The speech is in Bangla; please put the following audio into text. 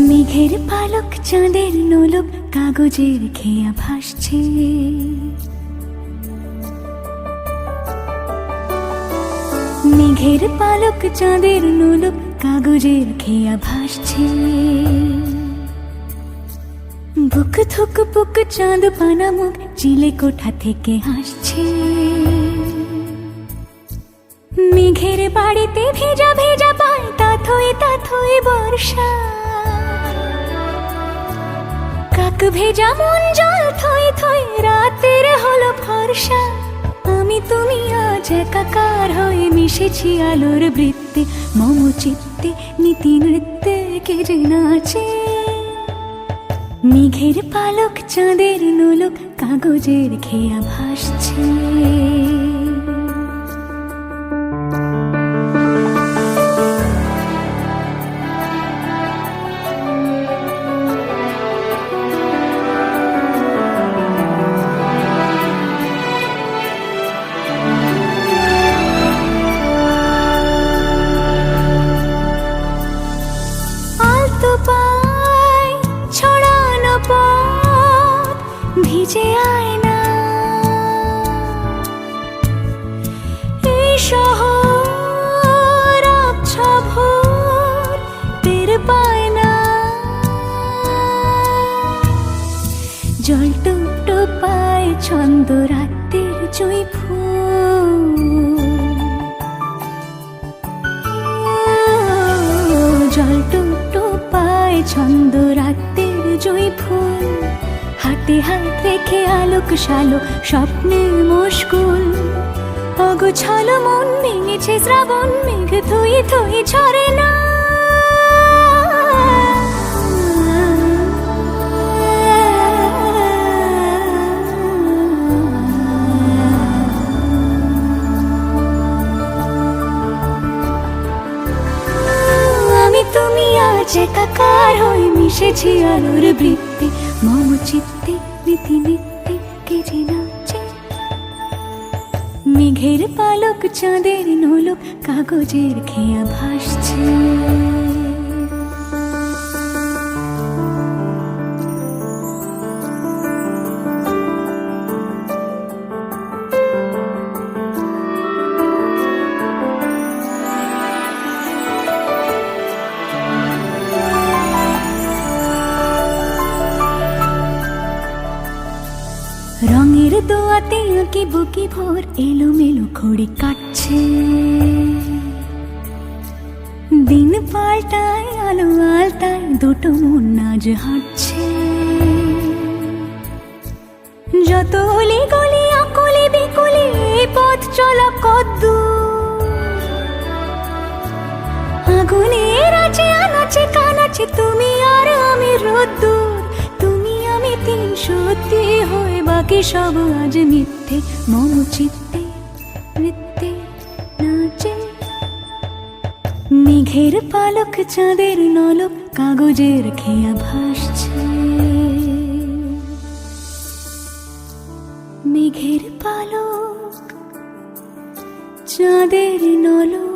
মেঘের পালক চাঁদের নোলক কাগজের খেয়া ভাসছে, মেঘের পালক চাঁদের নোলক কাগজের খেয়া ভাসছে। বুক থুক বুক চাঁদ পানা মুখ চিলে কোঠা থেকে হাসছে। মেঘের বাড়িতে ভেজা ভেজা পায় তাথই বর্ষা। কাক ভেজা মন জল থই থই রাতের হলো ফর্সা। আমি তুমি আজ একাকার হয়ে মিশেছি আলোর বৃত্তে, মম চিত্তে নীতি নৃত্যে কে যে নাচে। মেঘের পালক চাঁদের নোলক কাগজের খেয়া ভাসছে। ভিজে আয়না এই শহর আবছা ভোর টের পায় না। জল টুপ পায় ছন্দ রাতের জুঁই ফুল। জল টুপ পায় ছন্দ রাতের জুঁই ফুল। হাতে হাত রেখে আলোক শালো স্বপ্নে মশগুল। অগোছালো মন ভেঙেছে শ্রাবণ মেঘ থই থই ঝরে না। আমি তুমি আজ একাকার হয়ে মিশেছি আলোর বৃত্তে, মম চিত্তে নীতি নিত্যে কে যে নাচে। মেঘের পালক চাঁদের নোলক কাগজের খেয়া ভাসছে। রঙের দোয়াতে আঁকি বুকি ভোর এলোমেলো খড়ি কাটছে। দিন পাল্টায় আলো আলতায় দুটো মন আজ হাঁটছে। যত অলি গলি আকলি বিকলি পথ চলা কদ্দূর। আগুনের আছে আনাচে কানাচে তুমি আর আমি রোদ্দুর। তুমি আমি তিন সত্যি হয়ে বাকি সব আজ মিথ্যে, মম চিত্তে নৃত্যে নাচে। মেঘের পালক চাঁদের নলক কাগজের খেয়া ভাসছে। মেঘের পালক চাঁদের নলক